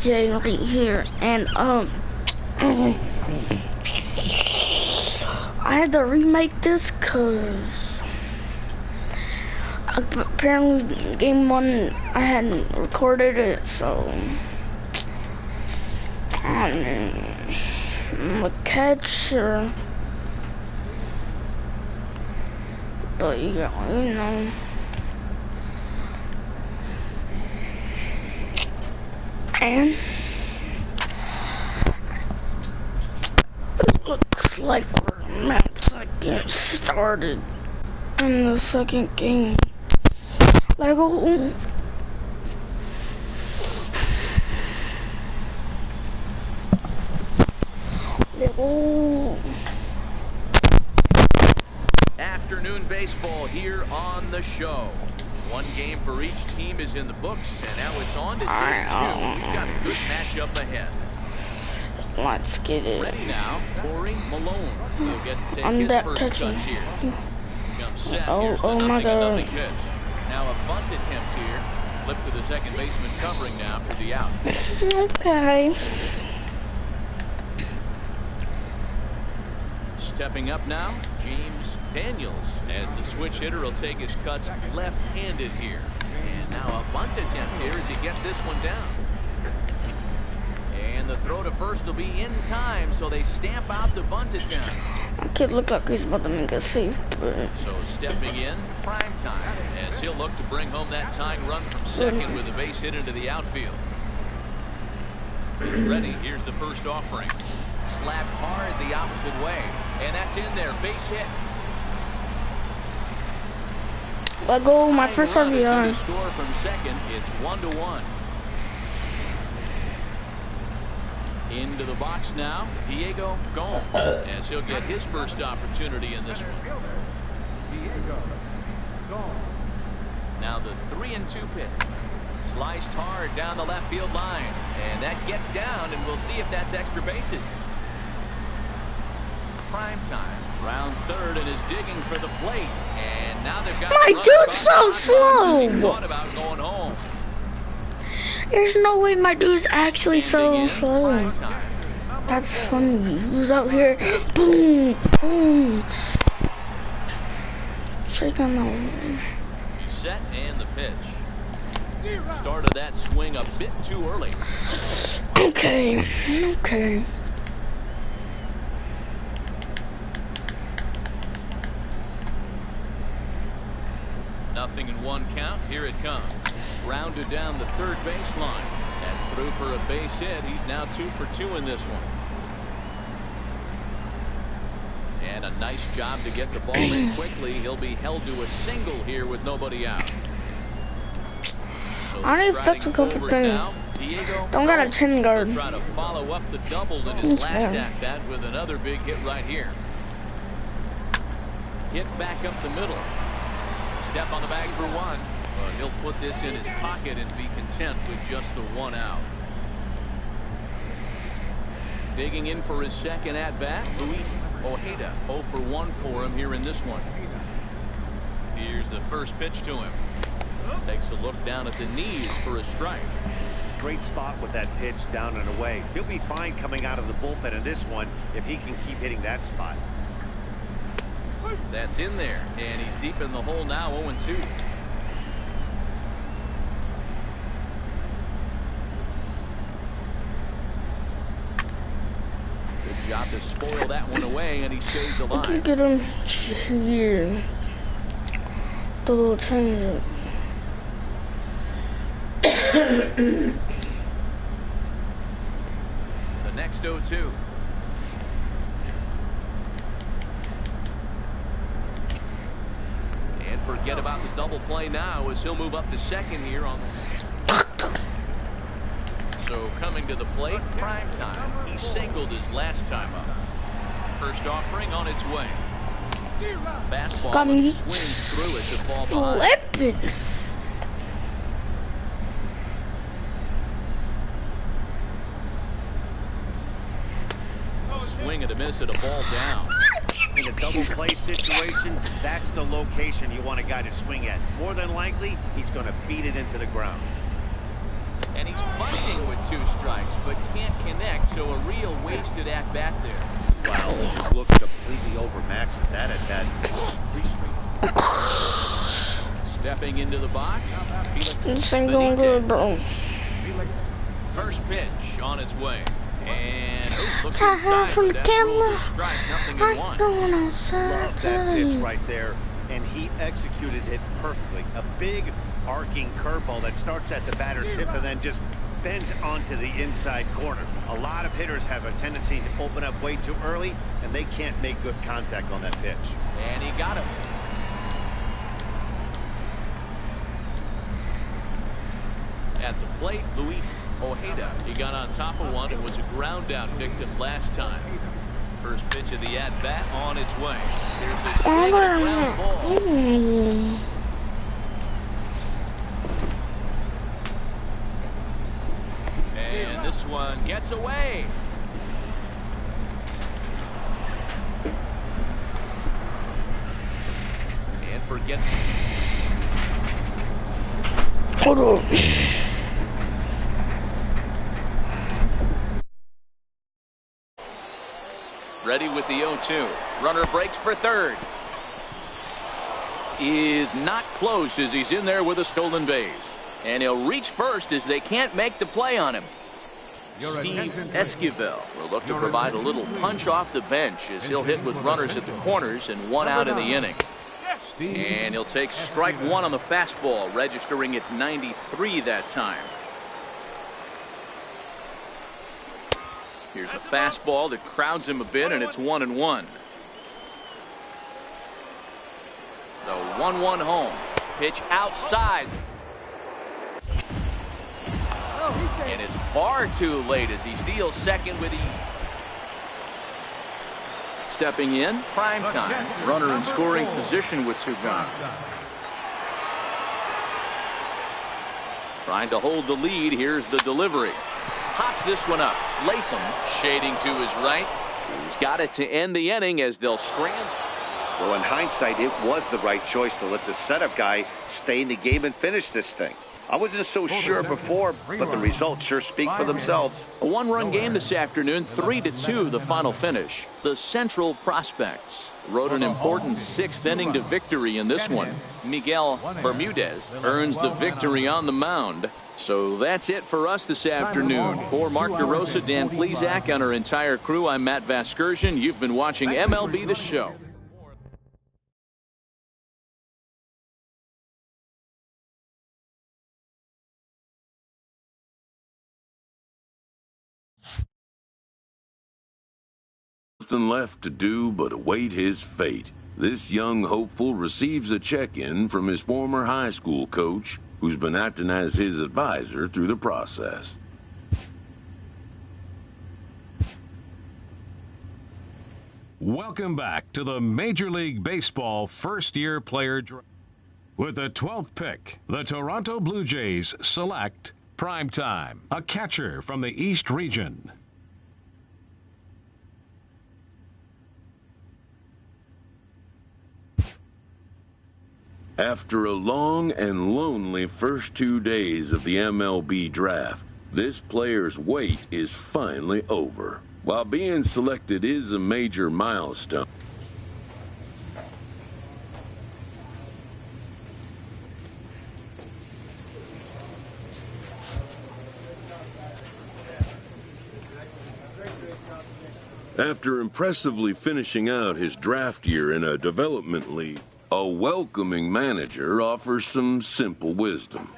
DJ right here, and I had to remake this cause apparently game one I hadn't recorded it, so I'm a catcher. But yeah, you know. And it looks like we're about to get started in the second game. Lego. Afternoon baseball here on the show. One game for each team is in the books, and now it's on to game two. We've got a good matchup ahead. Let's get it. Ready now, Corey Malone. He'll get to take his first cuts here. Comes set. Oh my God. Pitch. Now a bunt attempt here. Flip to the second baseman covering now for the out. Okay. Stepping up now, James Daniels, as the switch hitter will take his cuts left-handed here. And now a bunt attempt here as he gets this one down. And the throw to first will be in time, so they stamp out the bunt attempt. Kid look like he's about to make a save, but so stepping in, prime time, as he'll look to bring home that tying run from second with a base hit into the outfield. Ready, here's the first offering. Slapped hard the opposite way, and that's in there, base hit. Let go, my first RBI. Score from second, it's 1-1. Into the box now, Diego Gomes, as he'll get his first opportunity in this one. Now the 3-2 pitch. Sliced hard down the left field line, and that gets down, and we'll see if that's extra bases. Prime time, rounds third and is digging for the plate, and now they've got. My dude's so slow. He thought about going home. There's no way my dude's actually so slow. That's funny. He was out here, boom, boom. Freaking out. He's set and the pitch. Started that swing a bit too early. Okay, okay. Nothing in one count. Here it comes. Rounded down the third baseline. That's through for a base hit. He's now 2 for 2 in this one. And a nice job to get the ball in quickly. He'll be held to a single here with nobody out. So I need to fix a couple things. Don't got a chin guard. Try to follow up the double in his last at-bat with another big hit right here. Hit back up the middle. Step on the bag for one. But he'll put this in his pocket and be content with just the one out. Digging in for his second at-bat, Luis Ojeda. 0 for 1 for him here in this one. Here's the first pitch to him. Takes a look down at the knees for a strike. Great spot with that pitch down and away. He'll be fine coming out of the bullpen in this one if he can keep hitting that spot. That's in there, and he's deep in the hole now, 0-2. Good job to spoil that one away, and he stays alive. Let's get him here. The little change. The next 0-2. And forget about the double play now as he'll move up to second here on the. So coming to the plate, prime time. He singled his last time up. First offering on its way. Fastball swings through it to fall behind. Slipping. Swing and a miss at a ball down. In a double play situation, that's the location you want a guy to swing at. More than likely, he's going to beat it into the ground. And he's bunting with 2 strikes, but can't connect, so a real wasted at-bat there. Wow, it just looked completely overmatched with that at-bat. Stepping into the box, This ain't going good, bro. First pitch on its way. And looks From inside, but that's camera. ruled a strike, nothing in one. Going outside. Love that pitch right there, and he executed it perfectly. A big arcing curveball that starts at the batter's hip and then just bends onto the inside corner. A lot of hitters have a tendency to open up way too early, and they can't make good contact on that pitch. And he got him. At the plate, Luis Ojeda. He got on top of one and was a ground out victim last time. First pitch of the at-bat on its way. Here's a swing and a ground ball. And this one gets away. And forgets. Hold on. Ready with the 0-2. Runner breaks for third. Is not close as he's in there with a stolen base. And he'll reach first as they can't make the play on him. Steve Esquivel will look to provide a little punch off the bench as he'll hit with runners at the corners and 1 out in the inning. And he'll take strike 1 on the fastball, registering at 93 that time. Here's a fastball that crowds him a bit, and it's 1-1. The 1-1 home. Pitch outside. And it's far too late as he steals second with ease. Stepping in, prime time. Runner in scoring position with Sugan. Trying to hold the lead. Here's the delivery. Pops this one up. Latham shading to his right. He's got it to end the inning as they'll strand. Well, in hindsight, it was the right choice to let the setup guy stay in the game and finish this thing. I wasn't so sure before, but the results sure speak for themselves. A 1-run game this afternoon, 3-2 the final finish. The Central Prospects rode an important 6th inning to victory in this one. Miguel Bermudez earns the victory on the mound. So that's it for us this afternoon. For Mark DeRosa, Dan Plesac, and our entire crew, I'm Matt Vasgersian. You've been watching MLB The Show. Nothing left to do but await his fate. This young hopeful receives a check-in from his former high school coach, who's been acting as his advisor through the process. Welcome back to the Major League Baseball first-year player draft. With the 12th pick, the Toronto Blue Jays select Primetime, a catcher from the East region. After a long and lonely first 2 days of the MLB draft, this player's wait is finally over. While being selected is a major milestone, after impressively finishing out his draft year in a development league, a welcoming manager offers some simple wisdom.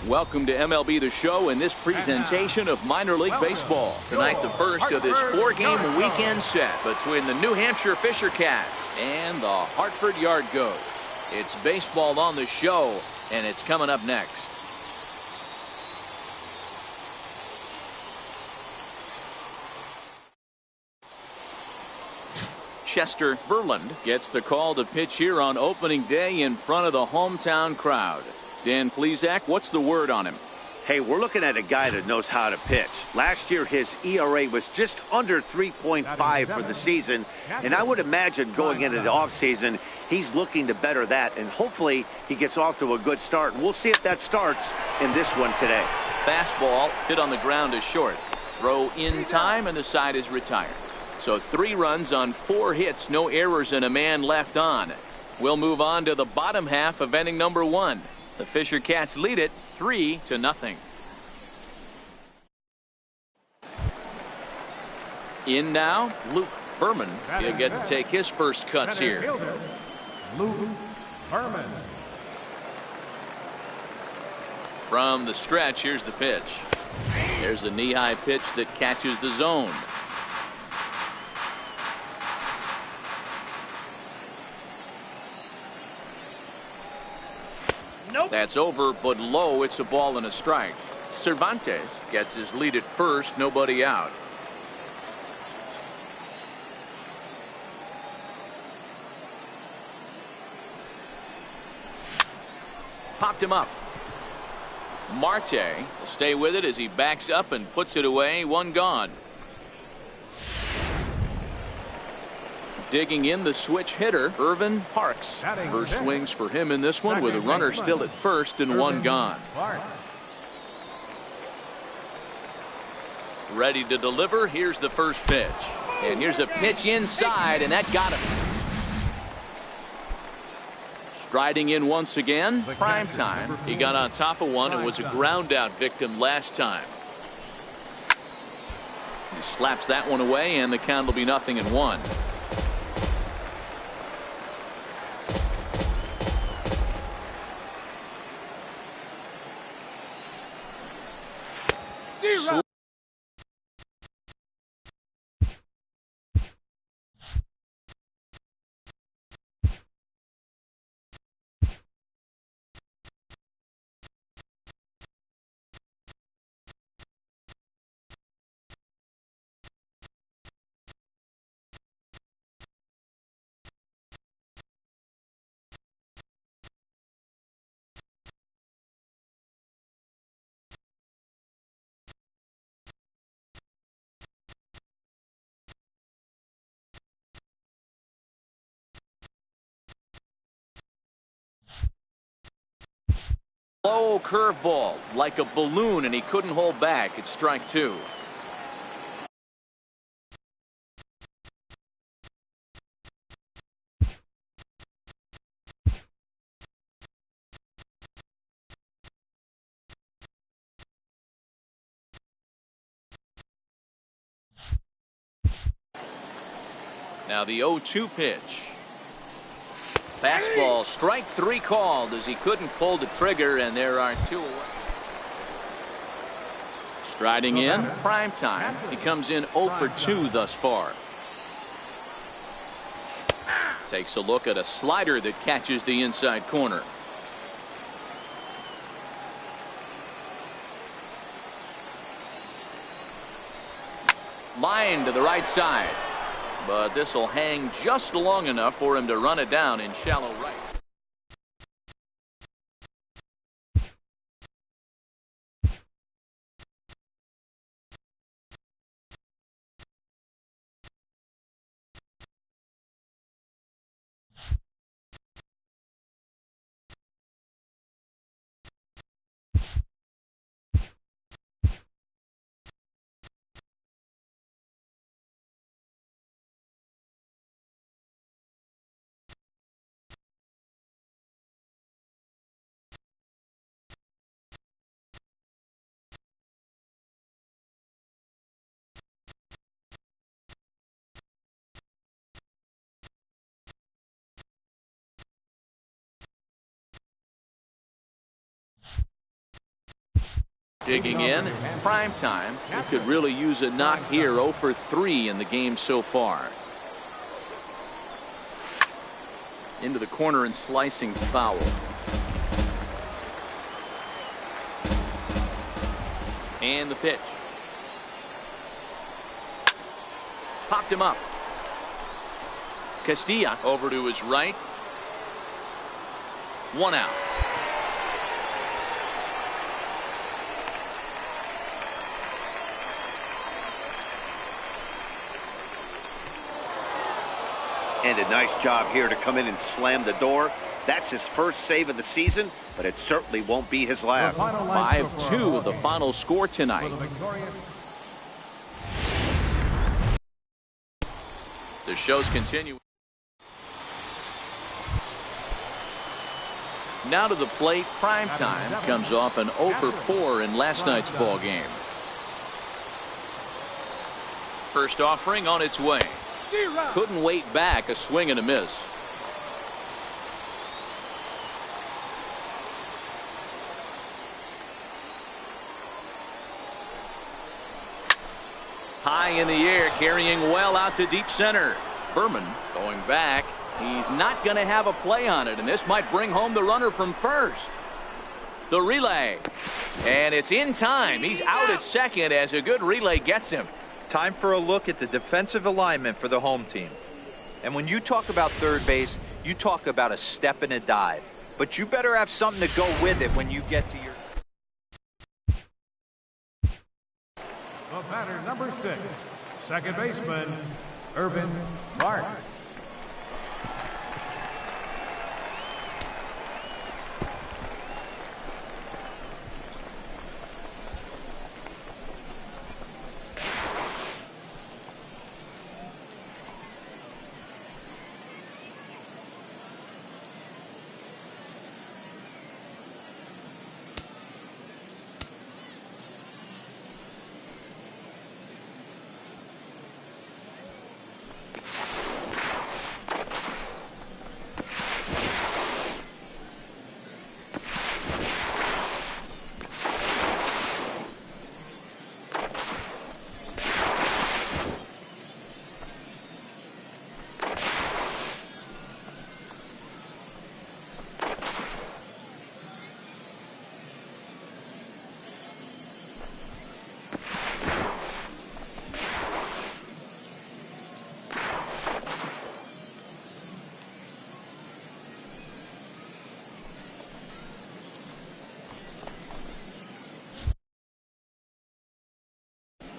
Welcome to MLB The Show and this presentation of minor league baseball. Tonight, the first of this 4-game weekend set between the New Hampshire Fisher Cats and the Hartford Yard Goats. It's baseball on the show, and it's coming up next. Chester Verland gets the call to pitch here on opening day in front of the hometown crowd. Dan Plesac, what's the word on him? Hey, we're looking at a guy that knows how to pitch. Last year, his ERA was just under 3.5 for the season, and I would imagine going into the offseason, he's looking to better that, and hopefully he gets off to a good start. And we'll see if that starts in this one today. Fastball hit on the ground is short. Throw in time, and the side is retired. So 3 runs on 4 hits, no errors, and a man left on. We'll move on to the bottom half of inning number 1. The Fisher Cats lead it 3-0. In now, Luke Berman. He'll get to take his first cuts here. Luke Berman. From the stretch, here's the pitch. There's a knee-high pitch that catches the zone. That's over, but low. It's a ball and a strike. Cervantes gets his lead at first, nobody out. Popped him up. Marte will stay with it as he backs up and puts it away. 1 gone. Digging in the switch hitter, Irvin Parks. First swings for him in this one with a runner still at first and 1 gone. Ready to deliver. Here's the first pitch. And here's a pitch inside, and that got him. Striding in once again. Prime time. He got on top of one and was a ground out victim last time. He slaps that one away, and the count will be 0-1. Low curveball like a balloon, and he couldn't hold back. It's strike 2. Now the 0-2 pitch. Fastball, strike 3 called as he couldn't pull the trigger, and there are 2 away. Striding in, prime time. He comes in 0 for 2 thus far. Takes a look at a slider that catches the inside corner. Line to the right side. But this will hang just long enough for him to run it down in shallow right. Digging in, prime time. He could really use a knock here. 0 for 3 in the game so far. Into the corner and slicing foul. And the pitch. Popped him up. Castilla over to his right. 1 out. And a nice job here to come in and slam the door. That's his first save of the season, but it certainly won't be his last. 5-2 the final score tonight. The show's continuing. Now to the plate, prime time comes off an 0 for 4 in last night's ball game. First offering on its way. Couldn't wait back, a swing and a miss. High in the air, carrying well out to deep center. Berman going back. He's not going to have a play on it, and this might bring home the runner from first. The relay, and it's in time. He's out at second as a good relay gets him. Time for a look at the defensive alignment for the home team. And when you talk about third base, you talk about a step and a dive. But you better have something to go with it when you get to your... The batter, number 6, second baseman, Irvin Mark.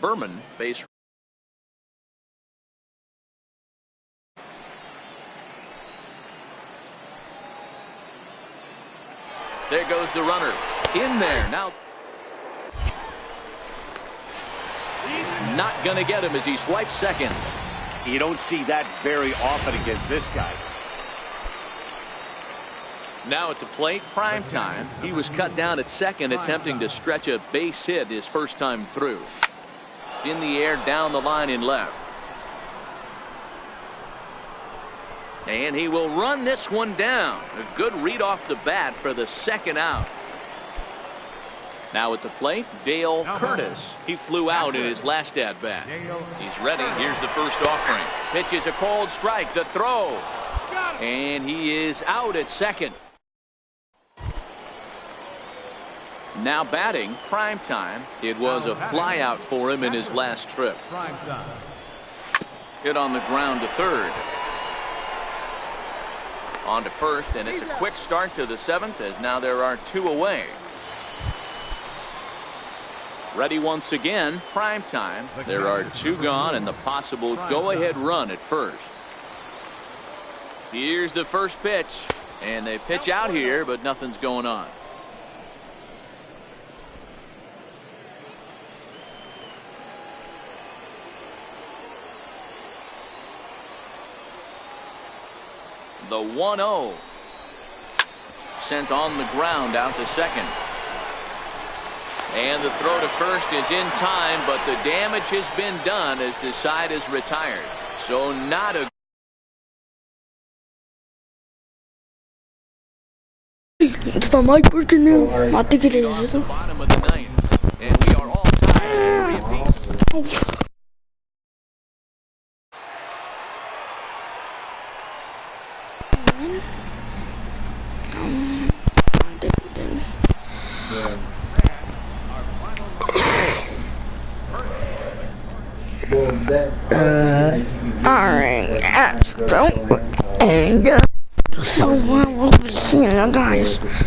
Berman, base. There goes the runner. In there. Now. Not going to get him as he swipes second. You don't see that very often against this guy. Now at the plate, prime time. He was cut down at second, attempting to stretch a base hit his first time through. In the air, down the line in left. And he will run this one down. A good read off the bat for the second out. Now at the plate, Dale Curtis. He flew out in his last at bat. He's ready. Here's the first offering. Pitch is a cold strike. The throw. And he is out at second. Now batting, prime time. It was a fly out for him in his last trip. Hit on the ground to third. On to first, and it's a quick start to the 7th as now there are 2 away. Ready once again, prime time. There are 2 gone and the possible go-ahead run at first. Here's the first pitch, and they pitch out here, but nothing's going on. The 1-0 sent on the ground out to second. And the throw to first is in time, but the damage has been done as the side is retired. So not a... It's my mic working now. I think it is. Bottom of the 9th. Alright, so, and so we'll be seeing you guys